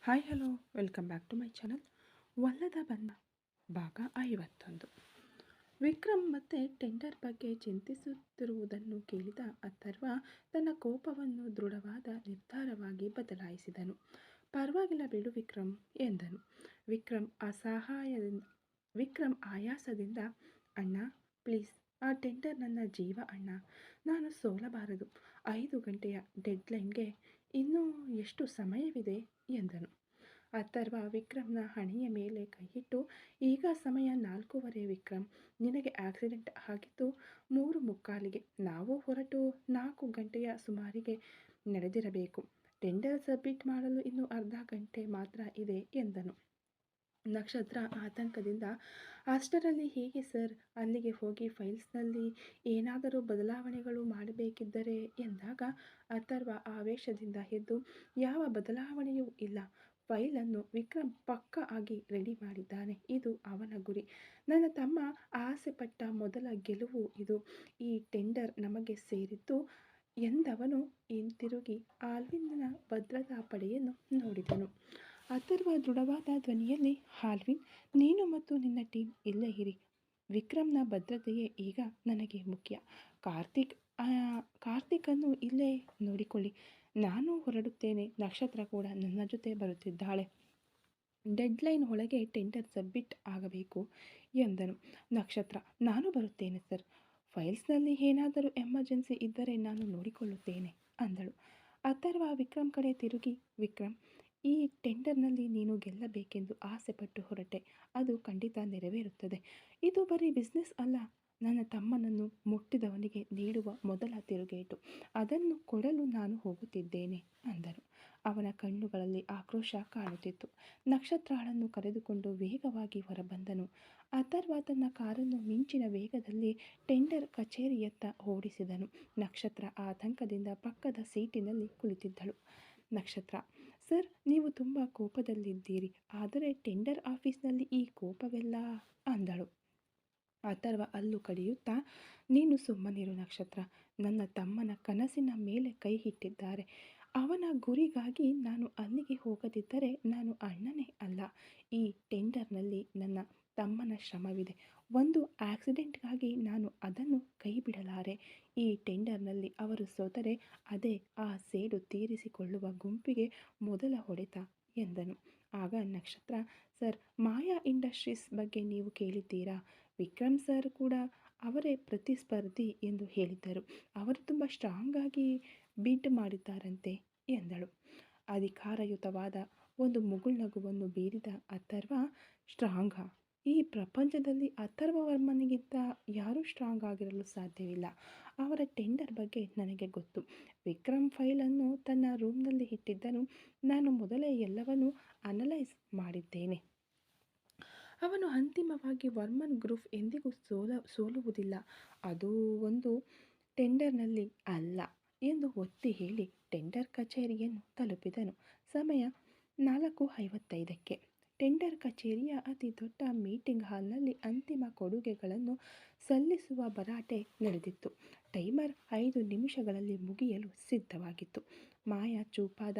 Hi hello welcome back to my channel. ಒಲ್ಲದ ಬನ್ನ ಭಾಗ 51. ವಿಕ್ರಮ್ ಮತ್ತೆ ಟೆಂಡರ್ ಬಗ್ಗೆ ಚಿಂತಿಸುತ್ತಿರುವುದನ್ನು ಕೇಳಿದ ಅಥರ್ವ ತನ್ನ ಕೋಪವನ್ನು ದೃಢವಾದ ನಿರ್ಧಾರವಾಗಿ ಬದಲಾಯಿಸಿದನು. ಪರವಾಗಿಲ್ಲ ಬಿಡು ವಿಕ್ರಮ್ ಎಂದನು. ವಿಕ್ರಮ್ ಆಯಾಸದಿಂದ, ಅಣ್ಣ ಪ್ಲೀಸ್, ಆ ಟೆಂಡರ್ ನನ್ನ ಜೀವ ಅಣ್ಣ, ನಾನು ಸೋಲಬಾರದು. 5 ಗಂಟೆಯ ಡೆಡ್ಲೈನ್ಗೆ ಇನ್ನೂ ಎಷ್ಟು ಸಮಯವಿದೆ ಎಂದನು. ಅಥರ್ವ ವಿಕ್ರಮ್ನ ಹಣೆಯ ಮೇಲೆ ಕೈಯಿಟ್ಟು, ಈಗ ಸಮಯ 4:15 ವಿಕ್ರಮ್, ನಿನಗೆ ಆಕ್ಸಿಡೆಂಟ್ ಆಗಿದ್ದು 3:45ಗೆ, ನಾವು ಹೊರಟು 4 ಗಂಟೆಯ ಸುಮಾರಿಗೆ ನಡೆದಿರಬೇಕು. ಟೆಂಡರ್ ಸಬ್ಮಿಟ್ ಮಾಡಲು ಇನ್ನೂ ಅರ್ಧ ಗಂಟೆ ಮಾತ್ರ ಇದೆ ಎಂದನು. ನಕ್ಷತ್ರ ಆತಂಕದಿಂದ, ಅಷ್ಟರಲ್ಲಿ ಹೇಗೆ ಸರ್, ಅಲ್ಲಿಗೆ ಹೋಗಿ ಫೈಲ್ಸ್ನಲ್ಲಿ ಏನಾದರೂ ಬದಲಾವಣೆಗಳು ಮಾಡಬೇಕಿದ್ದರೆ ಎಂದಾಗ ಅಥರ್ವ ಆವೇಶದಿಂದ ಎದ್ದು, ಯಾವ ಬದಲಾವಣೆಯೂ ಇಲ್ಲ, ಫೈಲನ್ನು ವಿಕ್ರಮ್ ಪಕ್ಕಾ ಆಗಿ ರೆಡಿ ಮಾಡಿದ್ದಾನೆ, ಇದು ಅವನ ಗುರಿ, ನನ್ನ ತಮ್ಮ ಆಸೆಪಟ್ಟ ಮೊದಲ ಗೆಲುವು ಇದು, ಈ ಟೆಂಡರ್ ನಮಗೆ ಸೇರಿದ್ದು ಎಂದವನು ಹಿಂತಿರುಗಿ ಆಲ್ವಿನ್ನ ಭದ್ರತಾ ಪಡೆಯನ್ನು ನೋಡಿದನು. ಅಥರ್ವ ದೃಢವಾದ ಧ್ವನಿಯಲ್ಲಿ, ಆಲ್ವಿನ್, ನೀನು ಮತ್ತು ನಿನ್ನ ಟೀಮ್ ಇಲ್ಲೇ ಇರಿ, ವಿಕ್ರಮ್ನ ಭದ್ರತೆಯೇ ಈಗ ನನಗೆ ಮುಖ್ಯ, ಕಾರ್ತಿಕನ್ನು ಇಲ್ಲೇ ನೋಡಿಕೊಳ್ಳಿ, ನಾನು ಹೊರಡುತ್ತೇನೆ, ನಕ್ಷತ್ರ ಕೂಡ ನನ್ನ ಜೊತೆ ಬರುತ್ತಿದ್ದಾಳೆ, ಡೆಡ್ಲೈನ್ ಒಳಗೆ ಟೆಂಡರ್ ಸಬ್ಮಿಟ್ ಆಗಬೇಕು ಎಂದನು. ನಕ್ಷತ್ರ, ನಾನು ಬರುತ್ತೇನೆ ಸರ್, ಫೈಲ್ಸ್ನಲ್ಲಿ ಏನಾದರೂ ಎಮರ್ಜೆನ್ಸಿ ಇದ್ದರೆ ನಾನು ನೋಡಿಕೊಳ್ಳುತ್ತೇನೆ ಅಂದಳು. ಅಥರ್ವ ವಿಕ್ರಮ್ ಕಡೆ ತಿರುಗಿ, ವಿಕ್ರಮ್, ಈ ಟೆಂಡರ್ನಲ್ಲಿ ನೀನು ಗೆಲ್ಲಬೇಕೆಂದು ಆಸೆಪಟ್ಟು ಹೊರಟೆ, ಅದು ಖಂಡಿತ ನೆರವೇರುತ್ತದೆ, ಇದು ಬರೀ ಬಿಸ್ನೆಸ್ ಅಲ್ಲ, ನನ್ನ ತಮ್ಮನನ್ನು ಮುಟ್ಟಿದವನಿಗೆ ನೀಡುವ ಮೊದಲ ತಿರುಗೇಟು, ಅದನ್ನು ಕೊಡಲು ನಾನು ಹೋಗುತ್ತಿದ್ದೇನೆ ಅಂದನು. ಅವನ ಕಣ್ಣುಗಳಲ್ಲಿ ಆಕ್ರೋಶ ಕಾಣುತ್ತಿತ್ತು. ನಕ್ಷತ್ರಳನ್ನು ಕರೆದುಕೊಂಡು ವೇಗವಾಗಿ ಹೊರಬಂದನು. ಅಥರ್ವ ತನ್ನ ಕಾರನ್ನು ಮಿಂಚಿನ ವೇಗದಲ್ಲಿ ಟೆಂಡರ್ ಕಚೇರಿಯತ್ತ ಓಡಿಸಿದನು. ನಕ್ಷತ್ರ ಆತಂಕದಿಂದ ಪಕ್ಕದ ಸೀಟಿನಲ್ಲಿ ಕುಳಿತಿದ್ದಳು. ನಕ್ಷತ್ರ, ಸರ್, ನೀವು ತುಂಬ ಕೋಪದಲ್ಲಿದ್ದೀರಿ, ಆದರೆ ಟೆಂಡರ್ ಆಫೀಸ್ನಲ್ಲಿ ಈ ಕೋಪವೆಲ್ಲ ಅಂದಳು. ಅಥರ್ವ ಹಲ್ಲು ಕಡಿಯುತ್ತಾ, ನೀನು ಸುಮ್ಮನಿರು ನಕ್ಷತ್ರ, ನನ್ನ ತಮ್ಮನ ಕನಸಿನ ಮೇಲೆ ಕೈ ಇಟ್ಟಿದ್ದಾರೆ, ಅವನ ಗುರಿಗಾಗಿ ನಾನು ಅಲ್ಲಿಗೆ ಹೋಗದಿದ್ದರೆ ನಾನು ಅಣ್ಣನೇ ಅಲ್ಲ, ಈ ಟೆಂಡರ್ನಲ್ಲಿ ನನ್ನ ತಮ್ಮನ ಶ್ರಮವಿದೆ, ಒಂದು ಆಕ್ಸಿಡೆಂಟ್ಗಾಗಿ ನಾನು ಅದನ್ನು ಕೈ ಬಿಡಲಾರೆ, ಈ ಟೆಂಡರ್ನಲ್ಲಿ ಅವರು ಸೋತರೆ ಅದೇ ಆ ಸೇಡು ತೀರಿಸಿಕೊಳ್ಳುವ ಗುಂಪಿಗೆ ಮೊದಲ ಹೊಡೆತ ಎಂದನು. ಆಗ ನಕ್ಷತ್ರ, ಸರ್, ಮಾಯಾ ಇಂಡಸ್ಟ್ರೀಸ್ ಬಗ್ಗೆ ನೀವು ಕೇಳಿದ್ದೀರಾ, ವಿಕ್ರಮ್ ಸರ್ ಕೂಡ ಅವರೇ ಪ್ರತಿಸ್ಪರ್ಧಿ ಎಂದು ಹೇಳಿದ್ದರು, ಅವರು ತುಂಬ ಸ್ಟ್ರಾಂಗ್ ಆಗಿ ಬಿಡ್ ಮಾಡಿದ್ದಾರಂತೆ ಎಂದಳು. ಅಧಿಕಾರಯುತವಾದ ಒಂದು ಮುಗುಳ್ನಗುವನ್ನು ಬೀರಿದ ಅಥರ್ವ, ಸ್ಟ್ರಾಂಗಾ? ಈ ಪ್ರಪಂಚದಲ್ಲಿ ಅಥರ್ವ ವರ್ಮನಿಗಿಂತ ಯಾರೂ ಸ್ಟ್ರಾಂಗ್ ಆಗಿರಲು ಸಾಧ್ಯವಿಲ್ಲ, ಅವರ ಟೆಂಡರ್ ಬಗ್ಗೆ ನನಗೆ ಗೊತ್ತು, ವಿಕ್ರಮ್ ಫೈಲನ್ನು ತನ್ನ ರೂಮ್ನಲ್ಲಿ ಇಟ್ಟಿದ್ದನು, ನಾನು ಮೊದಲೇ ಎಲ್ಲವನ್ನೂ ಅನಲೈಸ್ ಮಾಡಿದ್ದೇನೆ, ಅವನು ಅಂತಿಮವಾಗಿ ವರ್ಮನ್ ಗ್ರೂಪ್ ಎಂದಿಗೂ ಸೋಲುವುದಿಲ್ಲ, ಅದು ಒಂದು ಟೆಂಡರ್ನಲ್ಲಿ ಅಲ್ಲ ಎಂದು ಒತ್ತಿ ಹೇಳಿ ಟೆಂಡರ್ ಕಚೇರಿಯನ್ನು ತಲುಪಿದನು. ಸಮಯ 4:55ಕ್ಕೆ. ಟೆಂಡರ್ ಕಚೇರಿಯ ಅತಿ ದೊಡ್ಡ ಮೀಟಿಂಗ್ ಹಾಲ್ನಲ್ಲಿ ಅಂತಿಮ ಕೊಡುಗೆಗಳನ್ನು ಸಲ್ಲಿಸುವ ಭರಾಟೆ ನಡೆದಿತ್ತು. ಟೈಮರ್ 5 ನಿಮಿಷಗಳಲ್ಲಿ ಮುಗಿಯಲು ಸಿದ್ಧವಾಗಿತ್ತು. ಮಾಯಾ ಚೂಪಾದ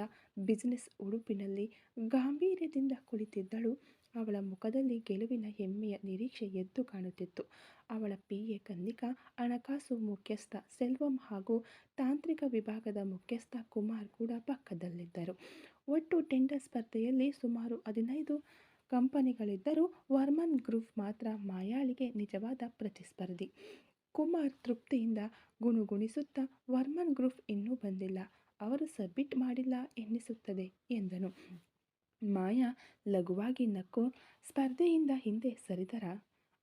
ಬಿಸಿನೆಸ್ ಉಡುಪಿನಲ್ಲಿ ಗಾಂಭೀರ್ಯದಿಂದ ಕುಳಿತಿದ್ದಳು. ಅವಳ ಮುಖದಲ್ಲಿ ಗೆಲುವಿನ ಹೆಮ್ಮೆಯ ನಿರೀಕ್ಷೆ ಎದ್ದು ಕಾಣುತ್ತಿತ್ತು. ಅವಳ PA ಕನ್ನಿಕಾ, ಹಣಕಾಸು ಮುಖ್ಯಸ್ಥ ಸೆಲ್ವಂ ಹಾಗೂ ತಾಂತ್ರಿಕ ವಿಭಾಗದ ಮುಖ್ಯಸ್ಥ ಕುಮಾರ್ ಕೂಡ ಪಕ್ಕದಲ್ಲಿದ್ದರು. ಒಟ್ಟು ಟೆಂಡರ್ ಸ್ಪರ್ಧೆಯಲ್ಲಿ ಸುಮಾರು 15 ಕಂಪನಿಗಳಿದ್ದರೂ ವರ್ಮನ್ ಗ್ರೂಪ್ ಮಾತ್ರ ಮಾಯಾಳಿಗೆ ನಿಜವಾದ ಪ್ರತಿಸ್ಪರ್ಧಿ. ಕುಮಾರ್ ತೃಪ್ತಿಯಿಂದ ಗುಣಗುಣಿಸುತ್ತಾ, ವರ್ಮನ್ ಗ್ರೂಪ್ ಇನ್ನೂ ಬಂದಿಲ್ಲ, ಅವರು ಸಬ್ಮಿಟ್ ಮಾಡಿಲ್ಲ ಎನ್ನಿಸುತ್ತದೆ ಎಂದನು. ಮಾಯಾ ಲಘುವಾಗಿ ನಕ್ಕು, ಸ್ಪರ್ಧೆಯಿಂದ ಹಿಂದೆ ಸರಿದರ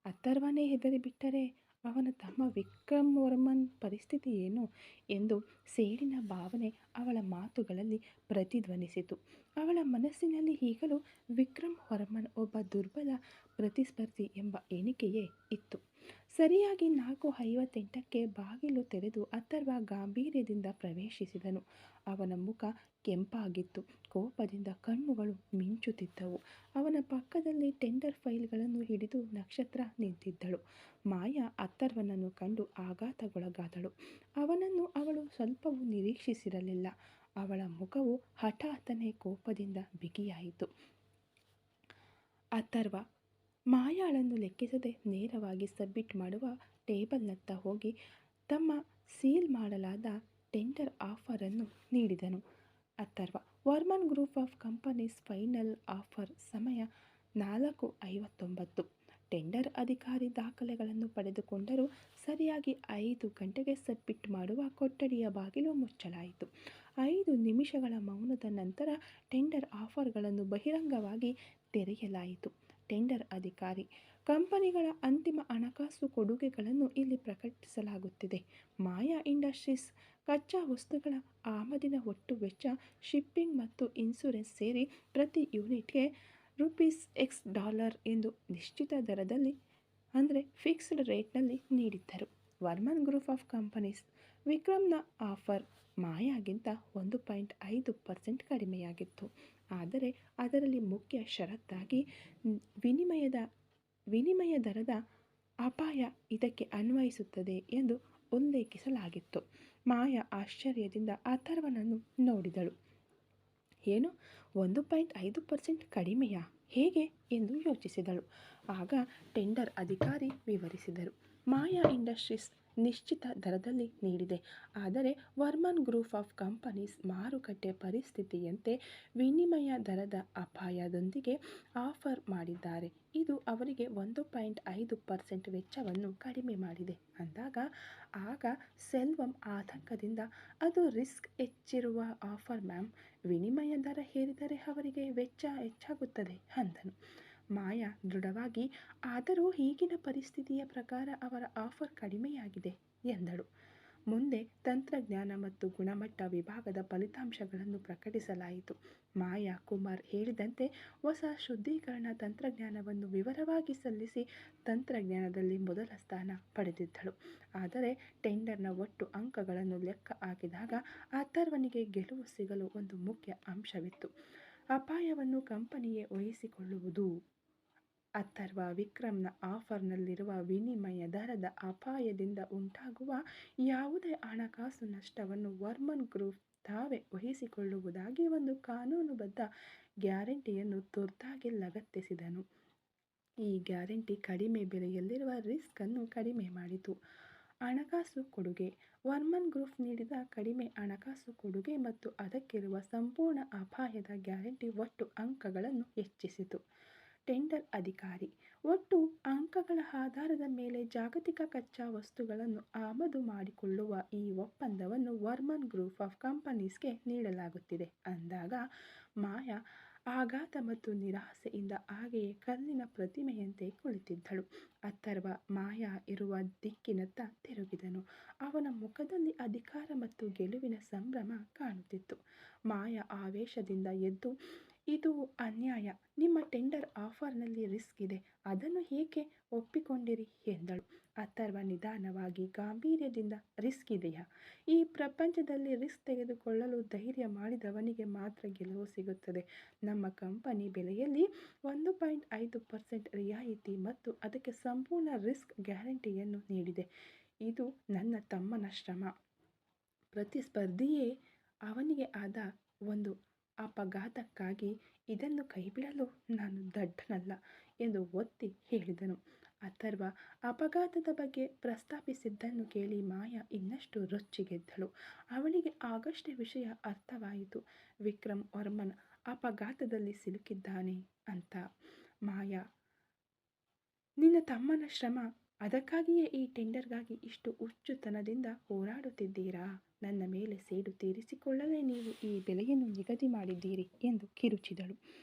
ಅಥರ್ವನೇ ಹೆದರಿಬಿಟ್ಟರೆ ಅವನ ತಮ್ಮ ವಿಕ್ರಮ್ ವರ್ಮನ್ ಪರಿಸ್ಥಿತಿ ಏನು ಎಂದು ಸೇಡಿನ ಭಾವನೆ ಅವಳ ಮಾತುಗಳಲ್ಲಿ ಪ್ರತಿಧ್ವನಿಸಿತು. ಅವಳ ಮನಸ್ಸಿನಲ್ಲಿ ಈಗಲೂ ವಿಕ್ರಮ್ ವರ್ಮನ್ ಒಬ್ಬ ದುರ್ಬಲ ಪ್ರತಿಸ್ಪರ್ಧಿ ಎಂಬ ಎಣಿಕೆಯೇ ಇತ್ತು. ಸರಿಯಾಗಿ 4:58ಕ್ಕೆ ಬಾಗಿಲು ತೆರೆದು ಅಥರ್ವ ಗಾಂಭೀರ್ಯದಿಂದ ಪ್ರವೇಶಿಸಿದನು. ಅವನ ಮುಖ ಕೆಂಪಾಗಿತ್ತು, ಕೋಪದಿಂದ ಕಣ್ಣುಗಳು ಮಿಂಚುತ್ತಿದ್ದವು. ಅವನ ಪಕ್ಕದಲ್ಲಿ ಟೆಂಡರ್ ಫೈಲ್ಗಳನ್ನು ಹಿಡಿದು ನಕ್ಷತ್ರ ನಿಂತಿದ್ದಳು. ಮಾಯಾ ಅಥರ್ವನನ್ನು ಕಂಡು ಆಘಾತಗೊಳಗಾದಳು. ಅವನನ್ನು ಅವಳು ಸ್ವಲ್ಪವೂ ನಿರೀಕ್ಷಿಸಿರಲಿಲ್ಲ. ಅವಳ ಮುಖವು ಹಠಾತ್ತನೆ ಕೋಪದಿಂದ ಬಿಗಿಯಾಯಿತು. ಅಥರ್ವ ಮಾಯಾಳನ್ನು ಲೆಕ್ಕಿಸದೆ ನೇರವಾಗಿ ಸಬ್ಮಿಟ್ ಮಾಡುವ ಟೇಬಲ್ನತ್ತ ಹೋಗಿ ತಮ್ಮ ಸೀಲ್ ಮಾಡಲಾದ ಟೆಂಡರ್ ಆಫರನ್ನು ನೀಡಿದನು. Atharva, Varman group of companies final offer. ಸಮಯ 4:59. ಟೆಂಡರ್ ಅಧಿಕಾರಿ ದಾಖಲೆಗಳನ್ನು ಪಡೆದುಕೊಂಡರೂ ಸರಿಯಾಗಿ 5 ಗಂಟೆಗೆ ಸಬ್ಮಿಟ್ ಮಾಡುವ ಕೊಠಡಿಯ ಬಾಗಿಲು ಮುಚ್ಚಲಾಯಿತು. 5 ನಿಮಿಷಗಳ ಮೌನದ ನಂತರ ಟೆಂಡರ್ ಆಫರ್ಗಳನ್ನು ಬಹಿರಂಗವಾಗಿ ತೆರೆಯಲಾಯಿತು. ಟೆಂಡರ್ ಅಧಿಕಾರಿ, ಕಂಪನಿಗಳ ಅಂತಿಮ ಹಣಕಾಸು ಕೊಡುಗೆಗಳನ್ನು ಇಲ್ಲಿ ಪ್ರಕಟಿಸಲಾಗುತ್ತಿದೆ. ಮಾಯಾ ಇಂಡಸ್ಟ್ರೀಸ್ ಕಚ್ಚಾ ವಸ್ತುಗಳ ಆಮದಿನ ಒಟ್ಟು ವೆಚ್ಚ, ಶಿಪ್ಪಿಂಗ್ ಮತ್ತು ಇನ್ಶೂರೆನ್ಸ್ ಸೇರಿ ಪ್ರತಿ ಯೂನಿಟ್ಗೆ $X ಎಂದು ನಿಶ್ಚಿತ ದರದಲ್ಲಿ ಅಂದರೆ ಫಿಕ್ಸ್ಡ್ ರೇಟ್ನಲ್ಲಿ ನೀಡಿದ್ದರು. ವರ್ಮನ್ ಗ್ರೂಪ್ ಆಫ್ ಕಂಪನೀಸ್ ವಿಕ್ರಮ್ನ ಆಫರ್ ಮಾಯಾಗಿಂತ 1.5% ಕಡಿಮೆಯಾಗಿತ್ತು. ಆದರೆ ಅದರಲ್ಲಿ ಮುಖ್ಯ ಷರತ್ತಾಗಿ ವಿನಿಮಯ ದರದ ಅಪಾಯ ಇದಕ್ಕೆ ಅನ್ವಯಿಸುತ್ತದೆ ಎಂದು ಉಲ್ಲೇಖಿಸಲಾಗಿತ್ತು. ಮಾಯಾ ಆಶ್ಚರ್ಯದಿಂದ ಅಥರ್ವನನ್ನು ನೋಡಿದಳು. ಏನು, 1.5% ಕಡಿಮೆಯಾ? ಹೇಗೆ ಎಂದು ಯೋಚಿಸಿದಳು. ಆಗ ಟೆಂಡರ್ ಅಧಿಕಾರಿ ವಿವರಿಸಿದರು. ಮಾಯಾ ಇಂಡಸ್ಟ್ರೀಸ್ ನಿಶ್ಚಿತ ದರದಲ್ಲಿ ನೀಡಿದೆ. ಆದರೆ ವರ್ಮನ್ ಗ್ರೂಪ್ ಆಫ್ ಕಂಪನೀಸ್ ಮಾರುಕಟ್ಟೆ ಪರಿಸ್ಥಿತಿಯಂತೆ ವಿನಿಮಯ ದರದ ಅಪಾಯದೊಂದಿಗೆ ಆಫರ್ ಮಾಡಿದ್ದಾರೆ. ಇದು ಅವರಿಗೆ 1.5% ವೆಚ್ಚವನ್ನು ಕಡಿಮೆ ಮಾಡಿದೆ ಅಂದಾಗ ಆಗ ಸೆಲ್ವಂ ಆತಂಕದಿಂದ, ಅದು ರಿಸ್ಕ್ ಹೆಚ್ಚಿರುವ ಆಫರ್ ಮ್ಯಾಮ್. ವಿನಿಮಯ ದರ ಏರಿದರೆ ಅವರಿಗೆ ವೆಚ್ಚ ಹೆಚ್ಚಾಗುತ್ತದೆ ಅಂದನು. ಮಾಯಾ ದೃಢವಾಗಿ, ಆದರೂ ಈಗಿನ ಪರಿಸ್ಥಿತಿಯ ಪ್ರಕಾರ ಅವರ ಆಫರ್ ಕಡಿಮೆಯಾಗಿದೆ ಎಂದಳು. ಮುಂದೆ ತಂತ್ರಜ್ಞಾನ ಮತ್ತು ಗುಣಮಟ್ಟ ವಿಭಾಗದ ಫಲಿತಾಂಶಗಳನ್ನು ಪ್ರಕಟಿಸಲಾಯಿತು. ಮಾಯಾ ಕುಮಾರ್ ಹೇಳಿದಂತೆ ಹೊಸ ಶುದ್ಧೀಕರಣ ತಂತ್ರಜ್ಞಾನವನ್ನು ವಿವರವಾಗಿ ಸಲ್ಲಿಸಿ ತಂತ್ರಜ್ಞಾನದಲ್ಲಿ ಮೊದಲ ಸ್ಥಾನ ಪಡೆದಿದ್ದಳು. ಆದರೆ ಟೆಂಡರ್ನ ಒಟ್ಟು ಅಂಕಗಳನ್ನು ಲೆಕ್ಕ ಹಾಕಿದಾಗ ಅಥರ್ವನಿಗೆ ಗೆಲುವು ಸಿಗಲು ಒಂದು ಮುಖ್ಯ ಅಂಶವಿತ್ತು. ಅಪಾಯವನ್ನು ಕಂಪನಿಯೇ ವಹಿಸಿಕೊಳ್ಳುವುದು. ಅಥರ್ವ, ವಿಕ್ರಮ್ನ ಆಫರ್ನಲ್ಲಿರುವ ವಿನಿಮಯ ದರದ ಅಪಾಯದಿಂದ ಉಂಟಾಗುವ ಯಾವುದೇ ಹಣಕಾಸು ನಷ್ಟವನ್ನು ವರ್ಮನ್ ಗ್ರೂಪ್ ತಾವೇ ವಹಿಸಿಕೊಳ್ಳುವುದಾಗಿ ಒಂದು ಕಾನೂನುಬದ್ಧ ಗ್ಯಾರಂಟಿಯನ್ನು ತುರ್ತಾಗಿ ಲಗತ್ತಿಸಿದನು. ಈ ಗ್ಯಾರಂಟಿ ಕಡಿಮೆ ಬೆಲೆಯಲ್ಲಿರುವ ರಿಸ್ಕ್ ಅನ್ನು ಕಡಿಮೆ ಮಾಡಿತು. ಹಣಕಾಸು ಕೊಡುಗೆ. ವರ್ಮನ್ ಗ್ರೂಪ್ ನೀಡಿದ ಕಡಿಮೆ ಹಣಕಾಸು ಕೊಡುಗೆ ಮತ್ತು ಅದಕ್ಕಿರುವ ಸಂಪೂರ್ಣ ಅಪಾಯದ ಗ್ಯಾರಂಟಿ ಒಟ್ಟು ಅಂಕಗಳನ್ನು ಹೆಚ್ಚಿಸಿತು. ಟೆಂಡರ್ ಅಧಿಕಾರಿ, ಒಟ್ಟು ಅಂಕಗಳ ಆಧಾರದ ಮೇಲೆ ಜಾಗತಿಕ ಕಚ್ಚಾ ವಸ್ತುಗಳನ್ನು ಆಮದು ಮಾಡಿಕೊಳ್ಳುವ ಈ ಒಪ್ಪಂದವನ್ನು ವರ್ಮನ್ ಗ್ರೂಪ್ ಆಫ್ ಕಂಪನೀಸ್ಗೆ ನೀಡಲಾಗುತ್ತಿದೆ ಅಂದಾಗ ಮಾಯಾ ಆಘಾತ ಮತ್ತು ನಿರಾಸೆಯಿಂದ ಹಾಗೆಯೇ ಕಲ್ಲಿನ ಪ್ರತಿಮೆಯಂತೆ ಕುಳಿತಿದ್ದಳು. ಅಥರ್ವ ಮಾಯಾ ಇರುವ ದಿಕ್ಕಿನತ್ತ ತಿರುಗಿದನು. ಅವನ ಮುಖದಲ್ಲಿ ಅಧಿಕಾರ ಮತ್ತು ಗೆಲುವಿನ ಸಂಭ್ರಮ ಕಾಣುತ್ತಿತ್ತು. ಮಾಯಾ ಆವೇಶದಿಂದ ಎದ್ದು, ಇದು ಅನ್ಯಾಯ. ನಿಮ್ಮ ಟೆಂಡರ್ ಆಫರ್ನಲ್ಲಿ ರಿಸ್ಕ್ ಇದೆ. ಅದನ್ನು ಏಕೆ ಒಪ್ಪಿಕೊಂಡಿರಿ ಎಂದಳು. ಅಥರ್ವ ನಿಧಾನವಾಗಿ, ಗಾಂಭೀರ್ಯದಿಂದ, ರಿಸ್ಕ್ ಇದೆಯಾ? ಈ ಪ್ರಪಂಚದಲ್ಲಿ ರಿಸ್ಕ್ ತೆಗೆದುಕೊಳ್ಳಲು ಧೈರ್ಯ ಮಾಡಿದವನಿಗೆ ಮಾತ್ರ ಗೆಲುವು ಸಿಗುತ್ತದೆ. ನಮ್ಮ ಕಂಪನಿ ಬೆಲೆಯಲ್ಲಿ 1.5% ರಿಯಾಯಿತಿ ಮತ್ತು ಅದಕ್ಕೆ ಸಂಪೂರ್ಣ ರಿಸ್ಕ್ ಗ್ಯಾರಂಟಿಯನ್ನು ನೀಡಿದೆ. ಇದು ನನ್ನ ತಮ್ಮನ ಶ್ರಮ. ಪ್ರತಿಸ್ಪರ್ಧಿಯೇ ಅವನಿಗೆ ಆದ ಒಂದು ಅಪಘಾತಕ್ಕಾಗಿ ಇದನ್ನು ಕೈಬಿಡಲು ನಾನು ದಡ್ಡನಲ್ಲ ಎಂದು ಒತ್ತಿ ಹೇಳಿದನು. ಅಥರ್ವ ಅಪಘಾತದ ಬಗ್ಗೆ ಪ್ರಸ್ತಾಪಿಸಿದ್ದನ್ನು ಕೇಳಿ ಮಾಯಾ ಇನ್ನಷ್ಟು ರೊಚ್ಚಿಗೆದ್ದಳು. ಅವಳಿಗೆ ಆಗಷ್ಟೇ ವಿಷಯ ಅರ್ಥವಾಯಿತು. ವಿಕ್ರಮ್ ವರ್ಮನ್ ಅಪಘಾತದಲ್ಲಿ ಸಿಲುಕಿದ್ದಾನೆ ಅಂತ. ಮಾಯಾ, ನಿನ್ನ ತಮ್ಮನ ಶ್ರಮ, ಅದಕ್ಕಾಗಿಯೇ ಈ ಟೆಂಡರ್ಗಾಗಿ ಇಷ್ಟು ಹುಚ್ಚುತನದಿಂದ ಹೋರಾಡುತ್ತಿದ್ದೀರಾ? ನನ್ನ ಮೇಲೆ ಸೇಡು ತೀರಿಸಿಕೊಳ್ಳಲೇ ನೀವು ಈ ಬೆಲೆಯನ್ನು ನಿಗದಿ ಮಾಡಿದ್ದೀರಿ ಎಂದು ಕಿರುಚಿದಳು.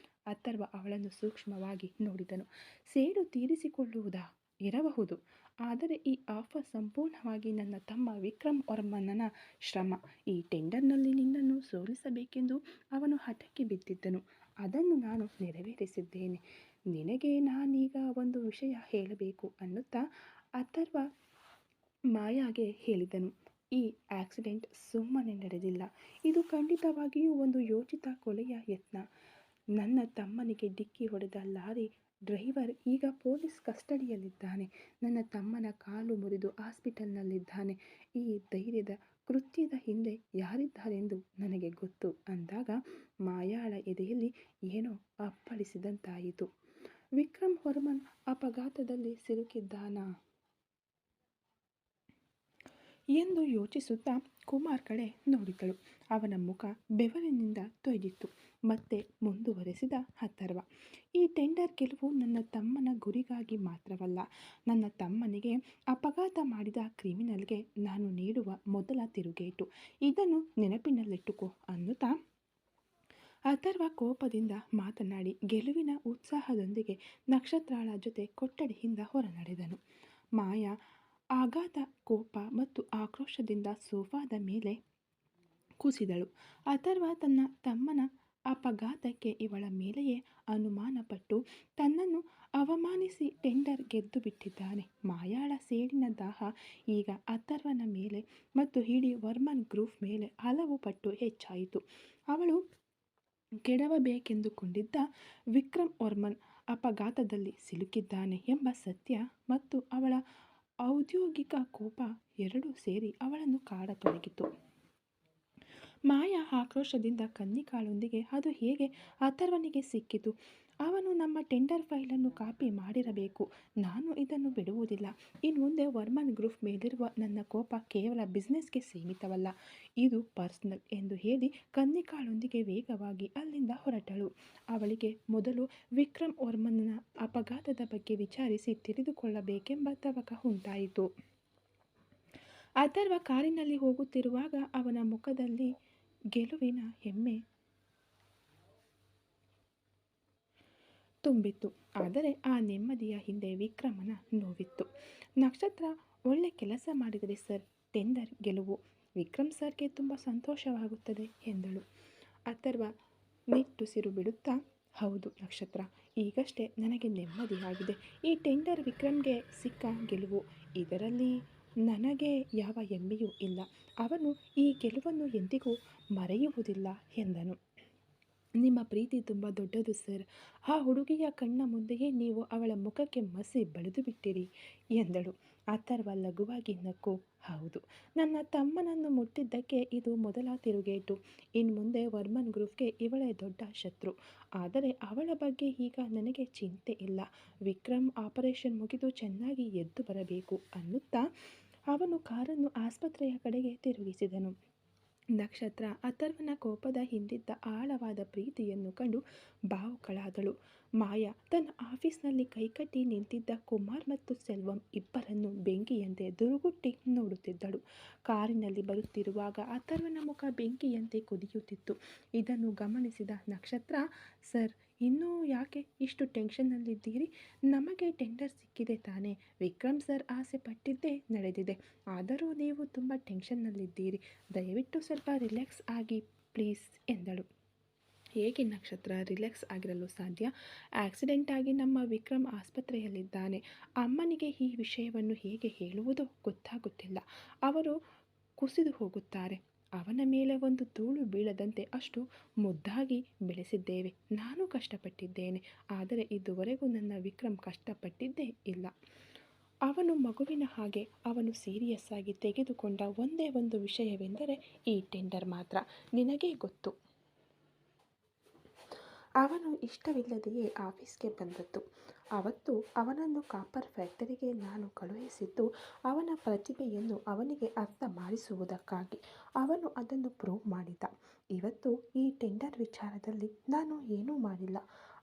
ಅಥರ್ವ ಅವಳನ್ನು ಸೂಕ್ಷ್ಮವಾಗಿ ನೋಡಿದನು. ಸೇಡು ತೀರಿಸಿಕೊಳ್ಳುವುದಾ? ಇರಬಹುದು. ಆದರೆ ಈ ಆಫರ್ ಸಂಪೂರ್ಣವಾಗಿ ನನ್ನ ತಮ್ಮ ವಿಕ್ರಮ್ ವರ್ಮನ್ನನ ಶ್ರಮ. ಈ ಟೆಂಡರ್ನಲ್ಲಿ ನಿನ್ನನ್ನು ಸೋಲಿಸಬೇಕೆಂದು ಅವನು ಹಠಕ್ಕೆ ಬಿದ್ದಿದ್ದನು. ಅದನ್ನು ನಾನು ನೆರವೇರಿಸಿದ್ದೇನೆ. ನಿನಗೆ ನಾನೀಗ ಒಂದು ವಿಷಯ ಹೇಳಬೇಕು ಅನ್ನುತ್ತಾ ಅಥರ್ವ ಮಾಯಾಗೆ ಹೇಳಿದನು. ಈ ಆಕ್ಸಿಡೆಂಟ್ ಸುಮ್ಮನೆ ನಡೆದಿಲ್ಲ. ಇದು ಖಂಡಿತವಾಗಿಯೂ ಒಂದು ಯೋಚಿತ ಕೊಲೆಯ ಯತ್ನ. ನನ್ನ ತಮ್ಮನಿಗೆ ಡಿಕ್ಕಿ ಹೊಡೆದ ಲಾರಿ ಡ್ರೈವರ್ ಈಗ ಪೊಲೀಸ್ ಕಸ್ಟಡಿಯಲ್ಲಿದ್ದಾನೆ. ನನ್ನ ತಮ್ಮನ ಕಾಲು ಮುರಿದು ಹಾಸ್ಪಿಟಲ್ನಲ್ಲಿದ್ದಾನೆ. ಈ ಧೈರ್ಯದ ಕೃತ್ಯದ ಹಿಂದೆ ಯಾರಿದ್ದಾರೆಂದು ನನಗೆ ಗೊತ್ತು ಅಂದಾಗ ಮಾಯಾಳ ಎದೆಯಲ್ಲಿ ಏನೋ ಅಪ್ಪಳಿಸಿದಂತಾಯಿತು. ವಿಕ್ರಮ್ ವರ್ಮನ್ ಅಪಘಾತದಲ್ಲಿ ಸಿಲುಕಿದ್ದಾನಾ ಎಂದು ಯೋಚಿಸುತ್ತಾ ಕುಮಾರ್ ಕಡೆ ನೋಡಿದಳು. ಅವನ ಮುಖ ಬೆವರಿನಿಂದ ತೊಯ್ದಿತ್ತು. ಮತ್ತೆ ಮುಂದುವರೆಸಿದ ಅಥರ್ವ, ಈ ಟೆಂಡರ್ ಗೆಲುವು ನನ್ನ ತಮ್ಮನ ಗುರಿಗಾಗಿ ಮಾತ್ರವಲ್ಲ, ನನ್ನ ತಮ್ಮನಿಗೆ ಅಪಘಾತ ಮಾಡಿದ ಕ್ರಿಮಿನಲ್ಗೆ ನಾನು ನೀಡುವ ಮೊದಲ ತಿರುಗೇಟು. ಇದನ್ನು ನೆನಪಿನಲ್ಲಿಟ್ಟುಕೋ ಅನ್ನುತ್ತಾ ಅಥರ್ವ ಕೋಪದಿಂದ ಮಾತನಾಡಿ ಗೆಲುವಿನ ಉತ್ಸಾಹದೊಂದಿಗೆ ನಕ್ಷತ್ರಾಳ ಜೊತೆ ಕೊಠಡಿಯಿಂದ ಹೊರನಡೆದನು. ಮಾಯಾ ಆಘಾತ, ಕೋಪ ಮತ್ತು ಆಕ್ರೋಶದಿಂದ ಸೋಫಾದ ಮೇಲೆ ಕುಸಿದಳು. ಅಥರ್ವ ತನ್ನ ತಮ್ಮನ ಅಪಘಾತಕ್ಕೆ ಇವಳ ಮೇಲೆಯೇ ಅನುಮಾನಪಟ್ಟು ತನ್ನನ್ನು ಅವಮಾನಿಸಿ ಟೆಂಡರ್ ಗೆದ್ದು ಬಿಟ್ಟಿದ್ದಾನೆ. ಮಾಯಾಳ ಸೇಡಿನ ದಾಹ ಈಗ ಅಥರ್ವನ ಮೇಲೆ ಮತ್ತು ಇಡೀ ವರ್ಮನ್ ಗ್ರೂಪ್ ಮೇಲೆ ಹಲವು ಪಟ್ಟು ಹೆಚ್ಚಾಯಿತು. ಅವಳು ಕೆಡವಬೇಕೆಂದುಕೊಂಡಿದ್ದ ವಿಕ್ರಮ್ ವರ್ಮನ್ ಅಪಘಾತದಲ್ಲಿ ಸಿಲುಕಿದ್ದಾನೆ ಎಂಬ ಸತ್ಯ ಮತ್ತು ಅವಳ ಔದ್ಯೋಗಿಕ ಕೋಪ ಎರಡೂ ಸೇರಿ ಅವಳನ್ನು ಕಾಡತೊಡಗಿತು. ಮಾಯಾ ಆಕ್ರೋಶದಿಂದ ಕನ್ನಿಕಾಳೊಂದಿಗೆ ಅದು ಹೇಗೆ ಅಥರ್ವನಿಗೆ ಸಿಕ್ಕಿತು? ಅವನು ನಮ್ಮ ಟೆಂಡರ್ ಫೈಲನ್ನು ಕಾಪಿ ಮಾಡಿರಬೇಕು. ನಾನು ಇದನ್ನು ಬಿಡುವುದಿಲ್ಲ. ಇನ್ಮುಂದೆ ವರ್ಮನ್ ಗ್ರೂಪ್ ಮೇಲಿರುವ ನನ್ನ ಕೋಪ ಕೇವಲ ಬಿಸ್ನೆಸ್ಗೆ ಸೀಮಿತವಲ್ಲ, ಇದು ಪರ್ಸನಲ್ ಎಂದು ಹೇಳಿ ಕನ್ನಿಕಾಳೊಂದಿಗೆ ವೇಗವಾಗಿ ಅಲ್ಲಿಂದ ಹೊರಟಳು. ಅವಳಿಗೆ ಮೊದಲು ವಿಕ್ರಮ್ ವರ್ಮನ್ನ ಅಪಘಾತದ ಬಗ್ಗೆ ವಿಚಾರಿಸಿ ತಿಳಿದುಕೊಳ್ಳಬೇಕೆಂಬ ತವಕ ಉಂಟಾಯಿತು. ಅಥರ್ವ ಕಾರಿನಲ್ಲಿ ಹೋಗುತ್ತಿರುವಾಗ ಅವನ ಮುಖದಲ್ಲಿ ಗೆಲುವಿನ ಹೆಮ್ಮೆ ತುಂಬಿತ್ತು. ಆದರೆ ಆ ನೆಮ್ಮದಿಯ ಹಿಂದೆ ವಿಕ್ರಮನ ನೋವಿತ್ತು. ನಕ್ಷತ್ರ, ಒಳ್ಳೆ ಕೆಲಸ ಮಾಡಿದರೆ ಸರ್, ಟೆಂಡರ್ ಗೆಲುವು ವಿಕ್ರಮ್ ಸರ್ಗೆ ತುಂಬ ಸಂತೋಷವಾಗುತ್ತದೆ ಎಂದಳು. ಅಥರ್ವ ನಿಟ್ಟುಸಿರು ಬಿಡುತ್ತಾ, ಹೌದು ನಕ್ಷತ್ರ, ಈಗಷ್ಟೇ ನನಗೆ ನೆಮ್ಮದಿಯಾಗಿದೆ. ಈ ಟೆಂಡರ್ ವಿಕ್ರಮ್ಗೆ ಸಿಕ್ಕ ಗೆಲುವು, ಇದರಲ್ಲಿ ನನಗೆ ಯಾವ ಹೆಮ್ಮೆಯೂ ಇಲ್ಲ. ಅವನು ಈ ಗೆಲುವನ್ನು ಎಂದಿಗೂ ಮರೆಯುವುದಿಲ್ಲ ಎಂದನು. ನಿಮ್ಮ ಪ್ರೀತಿ ತುಂಬ ದೊಡ್ಡದು ಸರ್. ಆ ಹುಡುಗಿಯ ಕಣ್ಣ ಮುಂದೆಯೇ ನೀವು ಅವಳ ಮುಖಕ್ಕೆ ಮಸಿ ಬಳಿದು ಬಿಟ್ಟಿರಿ ಎಂದಳು. ಅಥರ್ವ ಲಘುವಾಗಿ ನಕ್ಕು, ಹೌದು, ನನ್ನ ತಮ್ಮನನ್ನು ಮುಟ್ಟಿದ್ದಕ್ಕೆ ಇದು ಮೊದಲ ತಿರುಗೇಟು. ಇನ್ಮುಂದೆ ವರ್ಮನ್ ಗ್ರೂಪ್ಗೆ ಇವಳೇ ದೊಡ್ಡ ಶತ್ರು. ಆದರೆ ಅವಳ ಬಗ್ಗೆ ಈಗ ನನಗೆ ಚಿಂತೆ ಇಲ್ಲ. ವಿಕ್ರಮ್ ಆಪರೇಷನ್ ಮುಗಿದು ಚೆನ್ನಾಗಿ ಎದ್ದು ಬರಬೇಕು ಅನ್ನುತ್ತಾ ಅವನು ಕಾರನ್ನು ಆಸ್ಪತ್ರೆಯ ಕಡೆಗೆ ತಿರುಗಿಸಿದನು. ನಕ್ಷತ್ರ ಅಥರ್ವನ ಕೋಪದ ಹಿಂದಿದ್ದ ಆಳವಾದ ಪ್ರೀತಿಯನ್ನು ಕಂಡು ಭಾವುಕಳಾದಳು. ಮಾಯಾ ತನ್ನ ಆಫೀಸ್ನಲ್ಲಿ ಕೈಕಟ್ಟಿ ನಿಂತಿದ್ದ ಕುಮಾರ್ ಮತ್ತು ಸೆಲ್ವಂ ಇಬ್ಬರನ್ನು ಬೆಂಕಿಯಂತೆ ದುರುಗುಟ್ಟಿ ನೋಡುತ್ತಿದ್ದಳು. ಕಾರಿನಲ್ಲಿ ಬರುತ್ತಿರುವಾಗ ಅಥರ್ವನ ಮುಖ ಬೆಂಕಿಯಂತೆ ಕುದಿಯುತ್ತಿತ್ತು. ಇದನ್ನು ಗಮನಿಸಿದ ನಕ್ಷತ್ರ, ಸರ್, ಇನ್ನೂ ಯಾಕೆ ಇಷ್ಟು ಟೆನ್ಷನ್ನಲ್ಲಿದ್ದೀರಿ? ನಮಗೆ ಟೆಂಡರ್ ಸಿಕ್ಕಿದೆ ತಾನೇ? ವಿಕ್ರಮ್ ಸರ್ ಆಸೆ ಪಟ್ಟಿದ್ದೇ ನಡೆದಿದೆ. ಆದರೂ ನೀವು ತುಂಬ ಟೆನ್ಷನ್ನಲ್ಲಿದ್ದೀರಿ. ದಯವಿಟ್ಟು ಸ್ವಲ್ಪ ರಿಲ್ಯಾಕ್ಸ್ ಆಗಿ ಪ್ಲೀಸ್ ಎಂದಳು. ಹೇಗೆ ನಕ್ಷತ್ರ ರಿಲ್ಯಾಕ್ಸ್ ಆಗಿರಲು ಸಾಧ್ಯ? ಆಕ್ಸಿಡೆಂಟ್ ಆಗಿ ನಮ್ಮ ವಿಕ್ರಮ್ ಆಸ್ಪತ್ರೆಯಲ್ಲಿದ್ದಾನೆ. ಅಮ್ಮನಿಗೆ ಈ ವಿಷಯವನ್ನು ಹೇಗೆ ಹೇಳುವುದೋ ಗೊತ್ತಾಗುತ್ತಿಲ್ಲ. ಅವರು ಕುಸಿದು ಹೋಗುತ್ತಾರೆ. ಅವನ ಮೇಲೆ ಒಂದು ಧೂಳು ಬೀಳದಂತೆ ಅಷ್ಟು ಮುದ್ದಾಗಿ ಬೆಳೆಸಿದ್ದೇವೆ. ನಾನು ಕಷ್ಟಪಟ್ಟಿದ್ದೇನೆ, ಆದರೆ ಇದುವರೆಗೂ ನನ್ನ ವಿಕ್ರಮ್ ಕಷ್ಟಪಟ್ಟಿದ್ದೇ ಇಲ್ಲ. ಅವನು ಮಗುವಿನ ಹಾಗೆ. ಅವನು ಸೀರಿಯಸ್ ಆಗಿ ತೆಗೆದುಕೊಂಡ ಒಂದೇ ಒಂದು ವಿಷಯವೆಂದರೆ ಈ ಟೆಂಡರ್ ಮಾತ್ರ. ನಿನಗೇ ಗೊತ್ತು, ಅವನು ಇಷ್ಟವಿಲ್ಲದೆಯೇ ಆಫೀಸ್ಗೆ ಬಂದದ್ದು. ಅವತ್ತು ಅವನನ್ನು ಕಾಪರ್ ಫ್ಯಾಕ್ಟರಿಗೆ ನಾನು ಕಳುಹಿಸಿದ್ದು ಅವನ ಪ್ರತಿಭೆಯನ್ನು ಅವನಿಗೆ ಅರ್ಥ ಮಾಡಿಸುವುದಕ್ಕಾಗಿ. ಅವನು ಅದನ್ನು ಪ್ರೂವ್ ಮಾಡಿದ. ಇವತ್ತು ಈ ಟೆಂಡರ್ ವಿಚಾರದಲ್ಲಿ ನಾನು ಏನೂ ಮಾಡಿಲ್ಲ.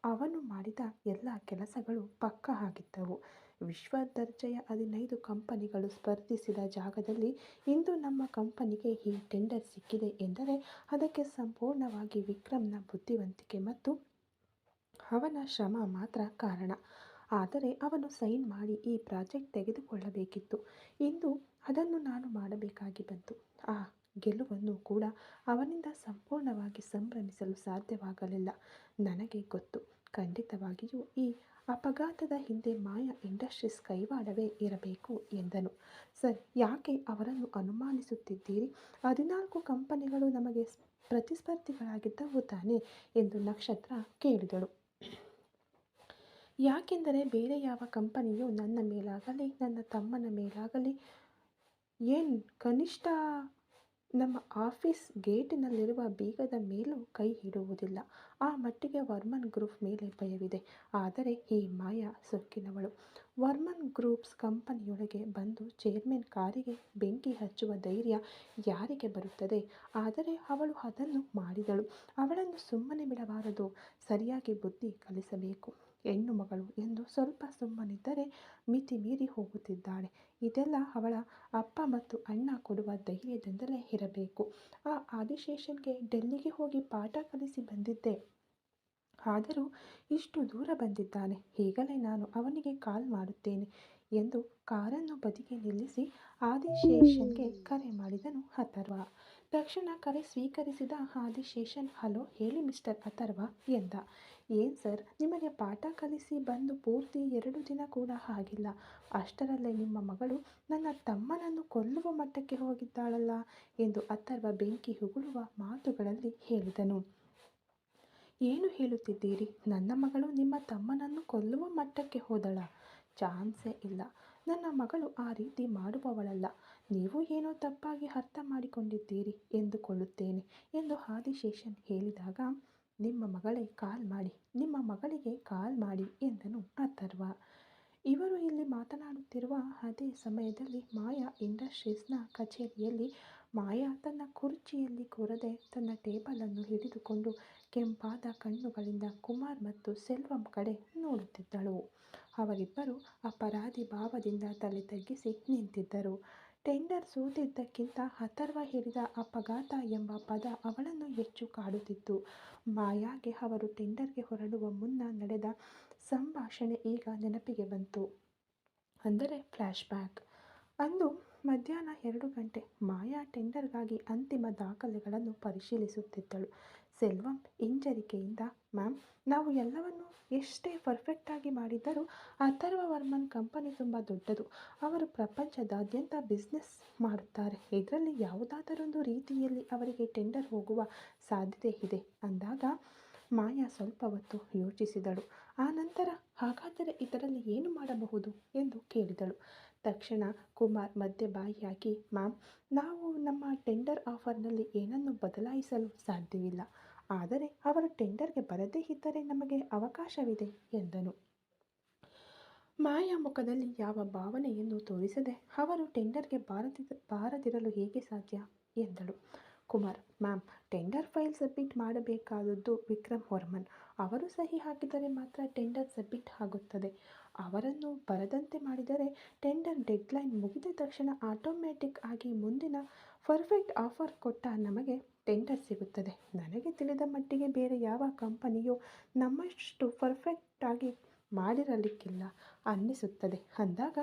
ಅವನು ಮಾಡಿದ ಎಲ್ಲ ಕೆಲಸಗಳು ಪಕ್ಕಾ ಆಗಿದ್ದವು. ವಿಶ್ವ ದರ್ಜೆಯ 15 ಕಂಪನಿಗಳು ಸ್ಪರ್ಧಿಸಿದ ಜಾಗದಲ್ಲಿ ಇಂದು ನಮ್ಮ ಕಂಪನಿಗೆ ಈ ಟೆಂಡರ್ ಸಿಕ್ಕಿದೆ ಎಂದರೆ ಅದಕ್ಕೆ ಸಂಪೂರ್ಣವಾಗಿ ವಿಕ್ರಮ್ನ ಬುದ್ಧಿವಂತಿಕೆ ಮತ್ತು ಅವನ ಶ್ರಮ ಮಾತ್ರ ಕಾರಣ. ಆದರೆ ಅವನು ಸೈನ್ ಮಾಡಿ ಈ ಪ್ರಾಜೆಕ್ಟ್ ತೆಗೆದುಕೊಳ್ಳಬೇಕಿತ್ತು. ಇಂದು ಅದನ್ನು ನಾನು ಮಾಡಬೇಕಾಗಿ ಬಂತು. ಆ ಗೆಲುವನ್ನು ಕೂಡ ಅವನಿಂದ ಸಂಪೂರ್ಣವಾಗಿ ಸಂಭ್ರಮಿಸಲು ಸಾಧ್ಯವಾಗಲಿಲ್ಲ. ನನಗೆ ಗೊತ್ತು, ಖಂಡಿತವಾಗಿಯೂ ಈ ಅಪಘಾತದ ಹಿಂದೆ ಮಾಯಾ ಇಂಡಸ್ಟ್ರೀಸ್ ಕೈವಾಡವೇ ಇರಬೇಕು ಎಂದನು. ಸರ್, ಯಾಕೆ ಅವರನ್ನು ಅನುಮಾನಿಸುತ್ತಿದ್ದೀರಿ? 14 ಕಂಪನಿಗಳು ನಮಗೆ ಪ್ರತಿಸ್ಪರ್ಧಿಗಳಾಗಿದ್ದವು ತಾನೇ ಎಂದು ನಕ್ಷತ್ರ ಕೇಳಿದಳು. ಯಾಕೆಂದರೆ ಬೇರೆ ಯಾವ ಕಂಪನಿಯೂ ನನ್ನ ಮೇಲಾಗಲಿ ನನ್ನ ತಮ್ಮನ ಮೇಲಾಗಲಿ ಕನಿಷ್ಠ ನಮ್ಮ ಆಫೀಸ್ ಗೇಟಿನಲ್ಲಿರುವ ಬೀಗದ ಮೇಲೂ ಕೈ ಇಡುವುದಿಲ್ಲ. ಆ ಮಟ್ಟಿಗೆ ವರ್ಮನ್ ಗ್ರೂಪ್ ಮೇಲೆ ಭಯವಿದೆ. ಆದರೆ ಈ ಮಾಯಾ ಸೊಕ್ಕಿನವಳು. ವರ್ಮನ್ ಗ್ರೂಪ್ಸ್ ಕಂಪನಿಯೊಳಗೆ ಬಂದು ಚೇರ್ಮನ್ ಕಾರಿಗೆ ಬೆಂಕಿ ಹಚ್ಚುವ ಧೈರ್ಯ ಯಾರಿಗೆ ಬರುತ್ತದೆ? ಆದರೆ ಅವಳು ಅದನ್ನು ಮಾಡಿದಳು. ಅವಳನ್ನು ಸುಮ್ಮನೆ ಬಿಡಬಾರದು. ಸರಿಯಾಗಿ ಬುದ್ಧಿ ಕಲಿಸಬೇಕು. ಹೆಣ್ಣು ಮಗಳು ಎಂದು ಸ್ವಲ್ಪ ಸುಮ್ಮನಿದ್ದರೆ ಮಿತಿ ಮೀರಿ ಹೋಗುತ್ತಿದ್ದಾಳೆ. ಇದೆಲ್ಲ ಅವಳ ಅಪ್ಪ ಮತ್ತು ಅಣ್ಣ ಕೊಡುವ ಧೈರ್ಯದಿಂದಲೇ ಇರಬೇಕು. ಆ ಆದಿಶೇಷನ್ಗೆ ಡೆಲ್ಲಿಗೆ ಹೋಗಿ ಪಾಠ ಕಲಿಸಿ ಬಂದಿದ್ದೆ. ಆದರೂ ಇಷ್ಟು ದೂರ ಬಂದಿದ್ದಾನೆ. ಈಗಲೇ ನಾನು ಅವನಿಗೆ ಕಾಲ್ ಮಾಡುತ್ತೇನೆ ಎಂದು ಕಾರನ್ನು ಬದಿಗೆ ನಿಲ್ಲಿಸಿ ಆದಿಶೇಷನ್ಗೆ ಕರೆ ಮಾಡಿದನು ಅಥರ್ವ. ತಕ್ಷಣ ಕರೆ ಸ್ವೀಕರಿಸಿದ ಆದಿಶೇಷನ್, ಹಲೋ, ಹೇಳಿ ಮಿಸ್ಟರ್ ಅಥರ್ವ ಎಂದ. ಏನು ಸರ್, ನಿಮಗೆ ಪಾಠ ಕಲಿಸಿ ಬಂದು ಪೂರ್ತಿ 2 ದಿನ ಕೂಡ ಆಗಿಲ್ಲ. ಅಷ್ಟರಲ್ಲೇ ನಿಮ್ಮ ಮಗಳು ನನ್ನ ತಮ್ಮನನ್ನು ಕೊಲ್ಲುವ ಮಟ್ಟಕ್ಕೆ ಹೋಗಿದ್ದಾಳಲ್ಲ ಎಂದು ಅಥರ್ವ ಬೆಂಕಿ ಉಗುಳುವ ಮಾತುಗಳಲ್ಲಿ ಹೇಳಿದನು. ಏನು ಹೇಳುತ್ತಿದ್ದೀರಿ? ನನ್ನ ಮಗಳು ನಿಮ್ಮ ತಮ್ಮನನ್ನು ಕೊಲ್ಲುವ ಮಟ್ಟಕ್ಕೆ ಹೋದಳ? ಚಾನ್ಸೇ ಇಲ್ಲ. ನನ್ನ ಮಗಳು ಆ ರೀತಿ ಮಾಡುವವಳಲ್ಲ. ನೀವು ಏನೋ ತಪ್ಪಾಗಿ ಅರ್ಥ ಮಾಡಿಕೊಂಡಿದ್ದೀರಿ ಎಂದುಕೊಳ್ಳುತ್ತೇನೆ ಎಂದು ಆದಿಶೇಷನ್ ಹೇಳಿದಾಗ, ನಿಮ್ಮ ಮಗಳಿಗೆ ಕಾಲ್ ಮಾಡಿ ಎಂದನು ಅಥರ್ವ. ಇವರು ಇಲ್ಲಿ ಮಾತನಾಡುತ್ತಿರುವ ಅದೇ ಸಮಯದಲ್ಲಿ ಮಾಯಾ ಇಂಡಸ್ಟ್ರೀಸ್ನ ಕಚೇರಿಯಲ್ಲಿ ಮಾಯಾ ತನ್ನ ಕುರ್ಚಿಯಲ್ಲಿ ಕೂರದೆ ತನ್ನ ಟೇಬಲನ್ನು ಹಿಡಿದುಕೊಂಡು ಕೆಂಪಾದ ಕಣ್ಣುಗಳಿಂದ ಕುಮಾರ್ ಮತ್ತು ಸೆಲ್ವಂ ಕಡೆ ನೋಡುತ್ತಿದ್ದಳು. ಅವರಿಬ್ಬರು ಅಪರಾಧಿ ಭಾವದಿಂದ ತಲೆ ತಗ್ಗಿಸಿ ನಿಂತಿದ್ದರು. ಟೆಂಡರ್ ಸೋತಿದ್ದಕ್ಕಿಂತ ಅಥರ್ವ ಹೇಳಿದ ಅಪಘಾತ ಎಂಬ ಪದ ಅವಳನ್ನು ಹೆಚ್ಚು ಕಾಡುತ್ತಿತ್ತು. ಮಾಯಾಗೆ ಅವರು ಟೆಂಡರ್ಗೆ ಹೊರಡುವ ಮುನ್ನ ನಡೆದ ಸಂಭಾಷಣೆ ಈಗ ನೆನಪಿಗೆ ಬಂತು. ಅಂದರೆ ಫ್ಲ್ಯಾಶ್ ಬ್ಯಾಕ್. ಅಂದು ಮಧ್ಯಾಹ್ನ 2 ಗಂಟೆ. ಮಾಯಾ ಟೆಂಡರ್ಗಾಗಿ ಅಂತಿಮ ದಾಖಲೆಗಳನ್ನು ಪರಿಶೀಲಿಸುತ್ತಿದ್ದಳು. ಸೆಲ್ವಂ ಹಿಂಜರಿಕೆಯಿಂದ, ಮ್ಯಾಮ್, ನಾವು ಎಲ್ಲವನ್ನೂ ಎಷ್ಟೇ ಪರ್ಫೆಕ್ಟಾಗಿ ಮಾಡಿದ್ದರೂ ಅಥರ್ವ ವರ್ಮನ್ ಕಂಪನಿ ತುಂಬ ದೊಡ್ಡದು. ಅವರು ಪ್ರಪಂಚದಾದ್ಯಂತ ಬಿಸ್ನೆಸ್ ಮಾಡುತ್ತಾರೆ. ಇದರಲ್ಲಿ ಯಾವುದಾದರೊಂದು ರೀತಿಯಲ್ಲಿ ಅವರಿಗೆ ಟೆಂಡರ್ ಹೋಗುವ ಸಾಧ್ಯತೆ ಇದೆ ಅಂದಾಗ ಮಾಯಾ ಸ್ವಲ್ಪ ಹೊತ್ತು ಯೋಚಿಸಿದಳು. ಆ ನಂತರ, ಹಾಗಾದರೆ ಇದರಲ್ಲಿ ಏನು ಮಾಡಬಹುದು ಎಂದು ಕೇಳಿದಳು. ತಕ್ಷಣ ಕುಮಾರ್ ಮಧ್ಯೆ ಬಾಯಿ ಹಾಕಿ, ಮ್ಯಾಮ್, ನಾವು ನಮ್ಮ ಟೆಂಡರ್ ಆಫರ್ನಲ್ಲಿ ಏನನ್ನೂ ಬದಲಾಯಿಸಲು ಸಾಧ್ಯವಿಲ್ಲ. ಆದರೆ ಅವರು ಟೆಂಡರ್ಗೆ ಬರದೇ ಇದ್ದರೆ ನಮಗೆ ಅವಕಾಶವಿದೆ ಎಂದನು. ಮಾಯಾ ಮುಖದಲ್ಲಿ ಯಾವ ಭಾವನೆಯನ್ನು ತೋರಿಸದೆ, ಅವರು ಟೆಂಡರ್ಗೆ ಬಾರದಿರಲು ಹೇಗೆ ಸಾಧ್ಯ ಎಂದಳು. Kumar, ma'am, tender file submit ಮಾಡಬೇಕಾದದ್ದು ವಿಕ್ರಮ್ ವರ್ಮನ್. ಅವರು ಸಹಿ ಹಾಕಿದರೆ ಮಾತ್ರ ಟೆಂಡರ್ ಸಬ್ಮಿಟ್ ಆಗುತ್ತದೆ. ಅವರನ್ನು ಬರದಂತೆ ಮಾಡಿದರೆ ಟೆಂಡರ್ ಡೆಡ್ಲೈನ್ ಮುಗಿದ ತಕ್ಷಣ ಆಟೋಮ್ಯಾಟಿಕ್ ಆಗಿ ಮುಂದಿನ ಪರ್ಫೆಕ್ಟ್ ಆಫರ್ ಕೊಟ್ಟ ನಮಗೆ ಟೆಂಡರ್ ಸಿಗುತ್ತದೆ. ನನಗೆ ತಿಳಿದ ಮಟ್ಟಿಗೆ ಬೇರೆ ಯಾವ ಕಂಪನಿಯೂ ನಮ್ಮಷ್ಟು ಪರ್ಫೆಕ್ಟಾಗಿ ಮಾಡಿರಲಿಕ್ಕಿಲ್ಲ ಅನ್ನಿಸುತ್ತದೆ ಅಂದಾಗ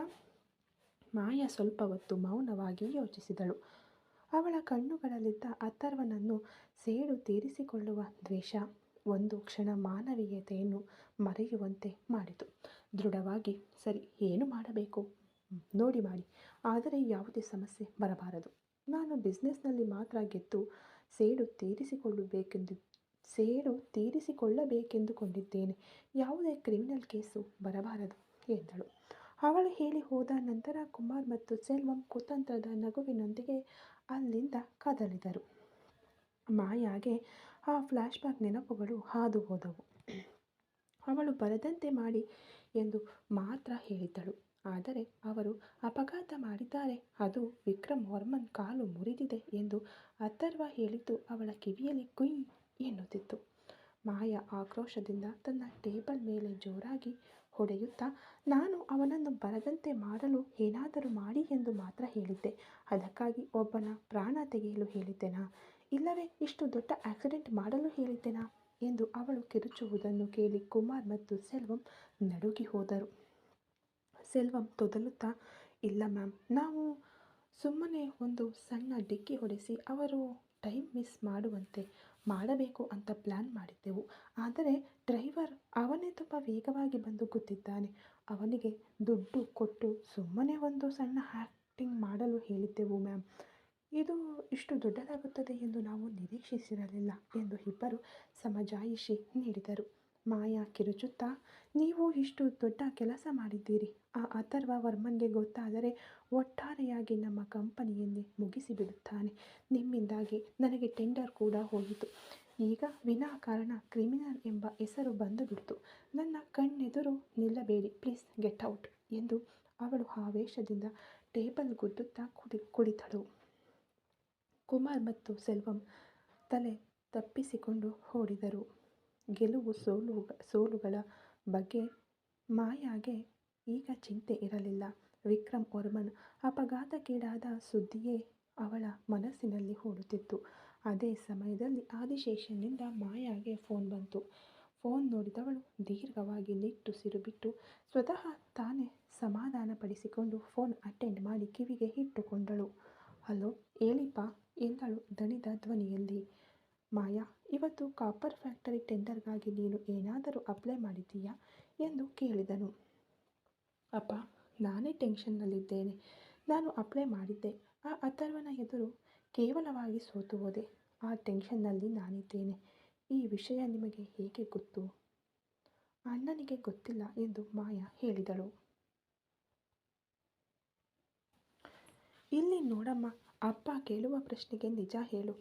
ಮಾಯಾ ಸ್ವಲ್ಪ ಹೊತ್ತು ಮೌನವಾಗಿ ಯೋಚಿಸಿದಳು. ಅವಳ ಕಣ್ಣುಗಳಲ್ಲಿದ್ದ ಅಥರ್ವನನ್ನು ಸೇಡು ತೀರಿಸಿಕೊಳ್ಳುವ ದ್ವೇಷ ಒಂದು ಕ್ಷಣ ಮಾನವೀಯತೆಯನ್ನು ಮರೆಯುವಂತೆ ಮಾಡಿತು. ದೃಢವಾಗಿ, ಸರಿ, ಏನು ಮಾಡಬೇಕು ನೋಡಿ ಮಾಡಿ, ಆದರೆ ಯಾವುದೇ ಸಮಸ್ಯೆ ಬರಬಾರದು. ನಾನು ಬಿಸ್ನೆಸ್ನಲ್ಲಿ ಮಾತ್ರ ಗೆದ್ದು ಸೇಡು ತೀರಿಸಿಕೊಳ್ಳಬೇಕೆಂದುಕೊಂಡಿದ್ದೇನೆ. ಯಾವುದೇ ಕ್ರಿಮಿನಲ್ ಕೇಸು ಬರಬಾರದು ಎಂದಳು. ಅವಳು ಹೇಳಿ ಹೋದ ನಂತರ ಕುಮಾರ್ ಮತ್ತು ಸೆಲ್ವಂ ಕುತಂತ್ರದ ನಗುವಿನೊಂದಿಗೆ ಅಲ್ಲಿಂದ ಕದಲಿದರು. ಮಾಯಾಗೆ ಆ ಫ್ಲ್ಯಾಶ್ ಬ್ಯಾಕ್ ನೆನಪುಗಳು ಹಾದು ಹೋದವು. ಅವಳು ಬರದಂತೆ ಮಾಡಿ ಎಂದು ಮಾತ್ರ ಹೇಳಿದ್ದಳು. ಆದರೆ ಅವರು ಅಪಘಾತ ಮಾಡಿದ್ದಾರೆ, ಅದು ವಿಕ್ರಮ್ ವರ್ಮನ್ ಕಾಲು ಮುರಿದಿದೆ ಎಂದು ಅಥರ್ವ ಹೇಳಿದ್ದು ಅವಳ ಕಿವಿಯಲ್ಲಿ ಕುಯ್ ಎನ್ನುತ್ತಿತ್ತು. ಮಾಯಾ ಆಕ್ರೋಶದಿಂದ ತನ್ನ ಟೇಬಲ್ ಮೇಲೆ ಜೋರಾಗಿ ಹೊಡೆಯುತ್ತಾ, ನಾನು ಅವನನ್ನು ಬರದಂತೆ ಮಾಡಲು ಏನಾದರೂ ಮಾಡಿ ಎಂದು ಮಾತ್ರ ಹೇಳಿದ್ದೆ. ಅದಕ್ಕಾಗಿ ಒಬ್ಬನ ಪ್ರಾಣ ತೆಗೆಯಲು ಹೇಳಿದ್ದೆನಾ? ಇಲ್ಲವೇ ಇಷ್ಟು ದೊಡ್ಡ ಆಕ್ಸಿಡೆಂಟ್ ಮಾಡಲು ಹೇಳಿದ್ದೆನಾ ಎಂದು ಅವಳು ಕಿರುಚುವುದನ್ನು ಕೇಳಿ ಕುಮಾರ್ ಮತ್ತು ಸೆಲ್ವಂ ನಡುಗಿ ಹೋದರು. ಸೆಲ್ವಂ ತೊದಲುತ್ತಾ, ಇಲ್ಲ ಮ್ಯಾಮ್, ನಾವು ಸುಮ್ಮನೆ ಒಂದು ಸಣ್ಣ ಡಿಕ್ಕಿ ಹೊಡೆಸಿ ಅವರು ಟೈಮ್ ಮಿಸ್ ಮಾಡುವಂತೆ ಮಾಡಬೇಕು ಅಂತ ಪ್ಲ್ಯಾನ್ ಮಾಡಿದ್ದೆವು. ಆದರೆ ಡ್ರೈವರ್ ಅವನೇ ತುಂಬ ವೇಗವಾಗಿ ಬಂದು ಗುದ್ದಿದ್ದಾನೆ. ಅವನಿಗೆ ದುಡ್ಡು ಕೊಟ್ಟು ಸುಮ್ಮನೆ ಒಂದು ಸಣ್ಣ ಆ್ಯಕ್ಟಿಂಗ್ ಮಾಡಲು ಹೇಳಿದ್ದೆವು ಮ್ಯಾಮ್. ಇದು ಇಷ್ಟು ದೊಡ್ಡದಾಗುತ್ತದೆ ಎಂದು ನಾವು ನಿರೀಕ್ಷಿಸಿರಲಿಲ್ಲ ಎಂದು ಇಬ್ಬರು ಸಮಜಾಯಿಷಿ ನೀಡಿದರು. ಮಾಯಾ ಕಿರುಚುತ್ತಾ, ನೀವು ಇಷ್ಟು ದೊಡ್ಡ ಕೆಲಸ ಮಾಡಿದ್ದೀರಿ. ಆ ಅಥರ್ವ ವರ್ಮನ್ಗೆ ಗೊತ್ತಾದರೆ ಒಟ್ಟಾರೆಯಾಗಿ ನಮ್ಮ ಕಂಪನಿಯನ್ನೇ ಮುಗಿಸಿಬಿಡುತ್ತಾನೆ. ನಿಮ್ಮಿಂದಾಗಿ ನನಗೆ ಟೆಂಡರ್ ಕೂಡ ಹೋಯಿತು. ಈಗ ವಿನಾಕಾರಣ ಕ್ರಿಮಿನಲ್ ಎಂಬ ಹೆಸರು ಬಂದುಬಿಡ್ತು. ನನ್ನ ಕಣ್ಣೆದುರು ನಿಲ್ಲಬೇಡಿ, ಪ್ಲೀಸ್ ಗೆಟ್ ಔಟ್ ಎಂದು ಅವಳು ಆವೇಶದಿಂದ ಟೇಬಲ್ ಗುದ್ದುತ್ತಾ ಕುಳಿತಳು. ಕುಮಾರ್ ಮತ್ತು ಸೆಲ್ವಂ ತಲೆ ತಪ್ಪಿಸಿಕೊಂಡು ಓಡಿದರು. ಗೆಲುವು ಸೋಲುಗಳ ಬಗ್ಗೆ ಮಾಯಾಗೆ ಈಗ ಚಿಂತೆ ಇರಲಿಲ್ಲ. ವಿಕ್ರಮ್ ವರ್ಮನ್ ಅಪಘಾತಕ್ಕೀಡಾದ ಸುದ್ದಿಯೇ ಅವಳ ಮನಸ್ಸಿನಲ್ಲಿ ಓಡುತ್ತಿತ್ತು. ಅದೇ ಸಮಯದಲ್ಲಿ ಆದಿಶೇಷನ್ನಿಂದ ಮಾಯಾಗೆ ಫೋನ್ ಬಂತು. ಫೋನ್ ನೋಡಿದವಳು ದೀರ್ಘವಾಗಿ ನಿಟ್ಟುಸಿರು ಬಿಟ್ಟು ಸ್ವತಃ ತಾನೇ ಸಮಾಧಾನಪಡಿಸಿಕೊಂಡು ಫೋನ್ ಅಟೆಂಡ್ ಮಾಡಿ ಕಿವಿಗೆ ಇಟ್ಟುಕೊಂಡಳು. ಹಲೋ, ಹೇಳಿಪ್ಪ ಎಂದಳು ದಣಿದ ಧ್ವನಿಯಲ್ಲಿ. ಮಾಯಾ, ಇವತ್ತು ಕಾಪರ್ ಫ್ಯಾಕ್ಟರಿ ಟೆಂಡರ್ಗಾಗಿ ನೀನು ಏನಾದರೂ ಅಪ್ಲೈ ಮಾಡಿದ್ದೀಯಾ ಎಂದು ಕೇಳಿದನು. ಅಪ್ಪ, ನಾನೇ ಟೆನ್ಷನ್ನಲ್ಲಿದ್ದೇನೆ. ನಾನು ಅಪ್ಲೈ ಮಾಡಿದ್ದೆ. ಆ ಅಥರ್ವನ ಎದುರು ಕೇವಲವಾಗಿ ಸೋತು ಹೋದೆ. ಆ ಟೆನ್ಷನ್ನಲ್ಲಿ ನಾನಿದ್ದೇನೆ. ಈ ವಿಷಯ ನಿಮಗೆ ಹೇಗೆ ಗೊತ್ತು? ಅಣ್ಣನಿಗೆ ಗೊತ್ತಿಲ್ಲ ಎಂದು ಮಾಯಾ ಹೇಳಿದಳು. ಇಲ್ಲಿ ನೋಡಮ್ಮ, ಅಪ್ಪ ಕೇಳುವ ಪ್ರಶ್ನೆಗೆ ನಿಜ ಹೇಳು.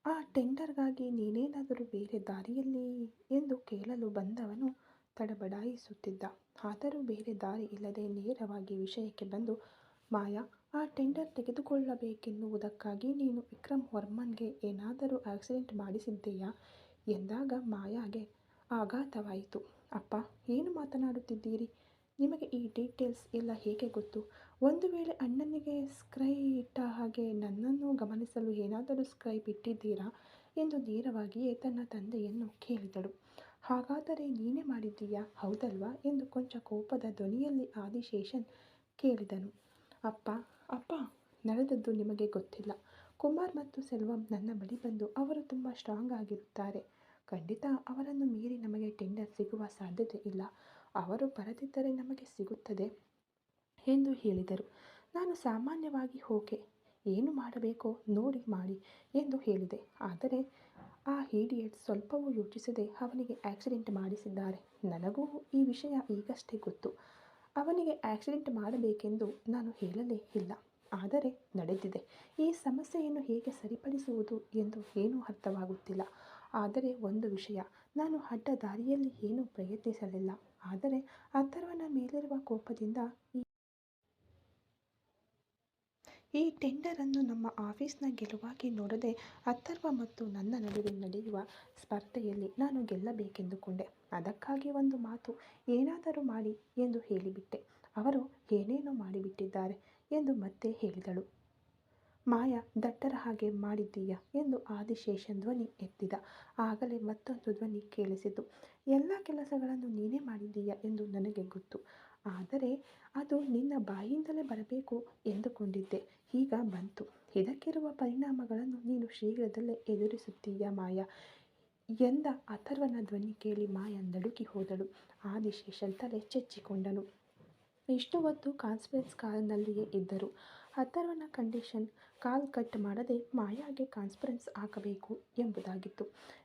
ಆ ಟೆಂಡರ್ಗಾಗಿ ನೀನೇನಾದರೂ ಬೇರೆ ದಾರಿಯಲ್ಲಿ ಎಂದು ಕೇಳಲು ಬಂದವನು ತಡಬಡಾಯಿಸುತ್ತಿದ್ದ. ಆದರೂ ಬೇರೆ ದಾರಿ ಇಲ್ಲದೆ ನೇರವಾಗಿ ವಿಷಯಕ್ಕೆ ಬಂದು, ಮಾಯಾ, ಆ ಟೆಂಡರ್ ತೆಗೆದುಕೊಳ್ಳಬೇಕೆನ್ನುವುದಕ್ಕಾಗಿ ನೀನು ವಿಕ್ರಮ್ ವರ್ಮನ್ಗೆ ಏನಾದರೂ ಆಕ್ಸಿಡೆಂಟ್ ಮಾಡಿಸಿದ್ದೀಯಾ ಎಂದಾಗ ಮಾಯಾಗೆ ಆಘಾತವಾಯಿತು. ಅಪ್ಪ, ಏನು ಮಾತನಾಡುತ್ತಿದ್ದೀರಿ? ನಿಮಗೆ ಈ ಡೀಟೇಲ್ಸ್ ಎಲ್ಲ ಹೇಗೆ ಗೊತ್ತು? ಒಂದು ವೇಳೆ ಅಣ್ಣನಿಗೆ ಸ್ಕ್ರೈಬ್ ಇಟ್ಟ ಹಾಗೆ ನನ್ನನ್ನು ಗಮನಿಸಲು ಏನಾದರೂ ಸ್ಕ್ರೈಬ್ ಇಟ್ಟಿದ್ದೀರಾ ಎಂದು ನೇರವಾಗಿಯೇ ತನ್ನ ತಂದೆಯನ್ನು ಕೇಳಿದಳು. ಹಾಗಾದರೆ ನೀನೇ ಮಾಡಿದ್ದೀಯಾ, ಹೌದಲ್ವಾ ಎಂದು ಕೊಂಚ ಕೋಪದ ಧ್ವನಿಯಲ್ಲಿ ಆದಿಶೇಷನ್ ಕೇಳಿದನು. ಅಪ್ಪ, ನಡೆದದ್ದು ನಿಮಗೆ ಗೊತ್ತಿಲ್ಲ. ಕುಮಾರ್ ಮತ್ತು ಸೆಲ್ವಂ ನನ್ನ ಬಳಿ ಬಂದು ಅವರು ತುಂಬ ಸ್ಟ್ರಾಂಗ್ ಆಗಿರುತ್ತಾರೆ. ಖಂಡಿತ ಅವರನ್ನು ಮೀರಿ ನಮಗೆ ಟೆಂಡರ್ ಸಿಗುವ ಸಾಧ್ಯತೆ ಇಲ್ಲ. ಅವರು ಬರದಿದ್ದರೆ ನಮಗೆ ಸಿಗುತ್ತದೆ ಎಂದು ಹೇಳಿದರು. ನಾನು ಸಾಮಾನ್ಯವಾಗಿ ಓಕೆ, ಏನು ಮಾಡಬೇಕೋ ನೋಡಿ ಮಾಡಿ ಎಂದು ಹೇಳಿದೆ. ಆದರೆ ಆ ಇಡಿಯಟ್ ಸ್ವಲ್ಪವೂ ಯೋಚಿಸದೆ ಅವನಿಗೆ ಆಕ್ಸಿಡೆಂಟ್ ಮಾಡಿಸಿದ್ದಾರೆ. ನನಗೂ ಈ ವಿಷಯ ಈಗಷ್ಟೇ ಗೊತ್ತು. ಅವನಿಗೆ ಆಕ್ಸಿಡೆಂಟ್ ಮಾಡಬೇಕೆಂದು ನಾನು ಹೇಳಲೇ ಇಲ್ಲ, ಆದರೆ ನಡೆದಿದೆ. ಈ ಸಮಸ್ಯೆಯನ್ನು ಹೇಗೆ ಸರಿಪಡಿಸುವುದು ಎಂದು ಏನೂ ಅರ್ಥವಾಗುತ್ತಿಲ್ಲ. ಆದರೆ ಒಂದು ವಿಷಯ, ನಾನು ಅಡ್ಡ ದಾರಿಯಲ್ಲಿ ಏನೂ ಪ್ರಯತ್ನಿಸಲಿಲ್ಲ. ಆದರೆ ಅಥರ್ವನ ಮೇಲಿರುವ ಕೋಪದಿಂದ ಈ ಟೆಂಡರನ್ನು ನಮ್ಮ ಆಫೀಸ್ನ ಗೆಲುವಾಗಿ ನೋಡದೆ ಅಥರ್ವ ಮತ್ತು ನನ್ನ ನಡುವೆ ನಡೆಯುವ ಸ್ಪರ್ಧೆಯಲ್ಲಿ ನಾನು ಗೆಲ್ಲಬೇಕೆಂದುಕೊಂಡೆ. ಅದಕ್ಕಾಗಿ ಒಂದು ಮಾತು, ಏನಾದರೂ ಮಾಡಿ ಎಂದು ಹೇಳಿಬಿಟ್ಟೆ. ಅವರು ಏನೇನೋ ಮಾಡಿಬಿಟ್ಟಿದ್ದಾರೆ ಎಂದು ಮತ್ತೆ ಹೇಳಿದಳು. ಮಾಯಾ, ದಡ್ಡರ ಹಾಗೆ ಮಾಡಿದ್ದೀಯಾ ಎಂದು ಆದಿಶೇಷನ್ ಧ್ವನಿ ಎತ್ತಿದ. ಆಗಲೇ ಮತ್ತೊಂದು ಧ್ವನಿ ಕೇಳಿಸಿತು. ಎಲ್ಲ ಕೆಲಸಗಳನ್ನು ನೀನೇ ಮಾಡಿದ್ದೀಯಾ ಎಂದು ನನಗೆ ಗೊತ್ತು. ಆದರೆ ಅದು ನಿನ್ನ ಬಾಯಿಯಿಂದಲೇ ಬರಬೇಕು ಎಂದುಕೊಂಡಿದ್ದೆ. ಈಗ ಬಂತು. ಇದಕ್ಕಿರುವ ಪರಿಣಾಮಗಳನ್ನು ನೀನು ಶೀಘ್ರದಲ್ಲೇ ಎದುರಿಸುತ್ತೀಯಾ ಮಾಯಾ ಎಂದ ಅಥರ್ವನ ಧ್ವನಿ ಕೇಳಿ ಮಾಯಾ ನಡುಗಿ ಹೋದಳು. ಆದಿಶೇಷನ್ ತಲೆ ಚೆಚ್ಚಿಕೊಂಡನು. ಇಷ್ಟು ಹೊತ್ತು ಕಾನ್ಫರೆನ್ಸ್ ಕಾಲ್ನಲ್ಲಿಯೇ ಇದ್ದರು. ಅಥರ್ವನ ಕಂಡೀಷನ್ ಕಾಲ್ ಕಟ್ ಮಾಡದೆ ಮಾಯಾಗೆ ಕಾನ್ಫರೆನ್ಸ್ ಹಾಕಬೇಕು ಎಂಬುದಾಗಿತ್ತು.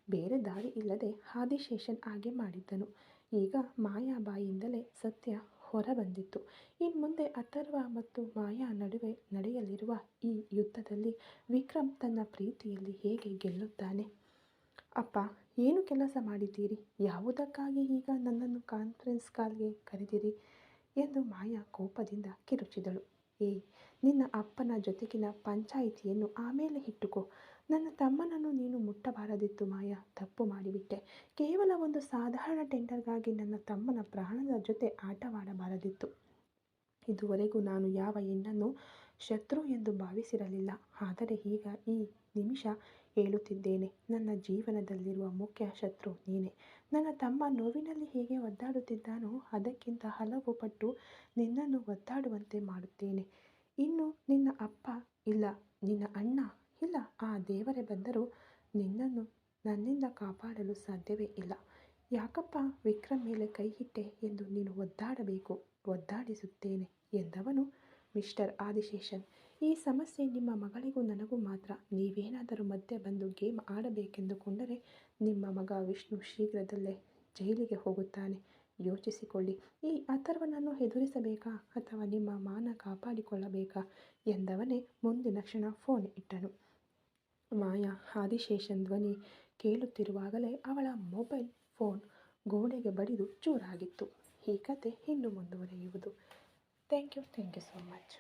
ಬೇರೆ ದಾರಿ ಇಲ್ಲದೆ ಆದಿಶೇಷನ್ ಹಾಗೆ ಮಾಡಿದ್ದನು. ಈಗ ಮಾಯಾ ಬಾಯಿಯಿಂದಲೇ ಸತ್ಯ ಹೊರಬಂದಿತ್ತು. ಇನ್ಮುಂದೆ ಅಥರ್ವ ಮತ್ತು ಮಾಯಾ ನಡುವೆ ನಡೆಯಲಿರುವ ಈ ಯುದ್ಧದಲ್ಲಿ ವಿಕ್ರಮ್ ತನ್ನ ಪ್ರೀತಿಯಲ್ಲಿ ಹೇಗೆ ಗೆಲ್ಲುತ್ತಾನೆ? ಅಪ್ಪ, ಏನು ಕೆಲಸ ಮಾಡಿದ್ದೀರಿ? ಯಾವುದಕ್ಕಾಗಿ ಈಗ ನನ್ನನ್ನು ಕಾನ್ಫರೆನ್ಸ್ ಕಾಲ್ಗೆ ಕರೆದಿರಿ ಎಂದು ಮಾಯಾ ಕೋಪದಿಂದ ಕಿರುಚಿದಳು. ನಿನ್ನ ಅಪ್ಪನ ಜೊತೆಗಿನ ಪಂಚಾಯಿತಿಯನ್ನು ಆಮೇಲೆ ಇಟ್ಟುಕೋ. ನನ್ನ ತಮ್ಮನನ್ನು ನೀನು ಮುಟ್ಟಬಾರದಿತ್ತು ಮಾಯಾ, ತಪ್ಪು ಮಾಡಿಬಿಟ್ಟೆ. ಕೇವಲ ಒಂದು ಸಾಧಾರಣ ಟೆಂಡರ್ಗಾಗಿ ನನ್ನ ತಮ್ಮನ ಪ್ರಾಣದ ಜೊತೆ ಆಟವಾಡಬಾರದಿತ್ತು. ಇದುವರೆಗೂ ನಾನು ಯಾವ ಹೆಣ್ಣನ್ನು ಶತ್ರು ಎಂದು ಭಾವಿಸಿರಲಿಲ್ಲ. ಆದರೆ ಈಗ ಈ ನಿಮಿಷ ಹೇಳುತ್ತಿದ್ದೇನೆ, ನನ್ನ ಜೀವನದಲ್ಲಿರುವ ಮುಖ್ಯ ಶತ್ರು ನೀನೇ. ನನ್ನ ತಮ್ಮ ನೋವಿನಲ್ಲಿ ಹೇಗೆ ಒದ್ದಾಡುತ್ತಿದ್ದಾನೋ ಅದಕ್ಕಿಂತ ಹಲವು ಪಟ್ಟು ನಿನ್ನನ್ನು ಒದ್ದಾಡುವಂತೆ ಮಾಡುತ್ತೇನೆ. ಇನ್ನು ನಿನ್ನ ಅಪ್ಪ ಇಲ್ಲ, ನಿನ್ನ ಅಣ್ಣ ಇಲ್ಲ, ಆ ದೇವರೇ ಬಂದರೂ ನಿನ್ನನ್ನು ನನ್ನಿಂದ ಕಾಪಾಡಲು ಸಾಧ್ಯವೇ ಇಲ್ಲ. ಯಾಕಪ್ಪ ವಿಕ್ರಮ್ ಮೇಲೆ ಕೈ ಇಟ್ಟೆ ಎಂದು ನೀನು ಒದ್ದಾಡಬೇಕು, ಒದ್ದಾಡಿಸುತ್ತೇನೆ ಎಂದವನು. ಮಿಸ್ಟರ್ ಆದಿಶೇಷನ್, ಈ ಸಮಸ್ಯೆ ನಿಮ್ಮ ಮಗಳಿಗೂ ನನಗೂ ಮಾತ್ರ. ನೀವೇನಾದರೂ ಮಧ್ಯೆ ಬಂದು ಗೇಮ್ ಆಡಬೇಕೆಂದುಕೊಂಡರೆ ನಿಮ್ಮ ಮಗ ವಿಷ್ಣು ಶೀಘ್ರದಲ್ಲೇ ಜೈಲಿಗೆ ಹೋಗುತ್ತಾನೆ. ಯೋಚಿಸಿಕೊಳ್ಳಿ, ಈ ಅಥರ್ವನನ್ನು ಎದುರಿಸಬೇಕಾ ಅಥವಾ ನಿಮ್ಮ ಮಾನ ಕಾಪಾಡಿಕೊಳ್ಳಬೇಕಾ ಎಂದವನೇ ಮುಂದಿನ ಕ್ಷಣ ಫೋನ್ ಇಟ್ಟನು. ಮಾಯಾ ಆದಿಶೇಷನ್ ಧ್ವನಿ ಕೇಳುತ್ತಿರುವಾಗಲೇ ಅವಳ ಮೊಬೈಲ್ ಫೋನ್ ಗೋಡೆಗೆ ಬಡಿದು ಚೂರಾಗಿತ್ತು. ಈ ಕತೆ ಇನ್ನು ಮುಂದುವರಿಯುವುದು. Thank you so much.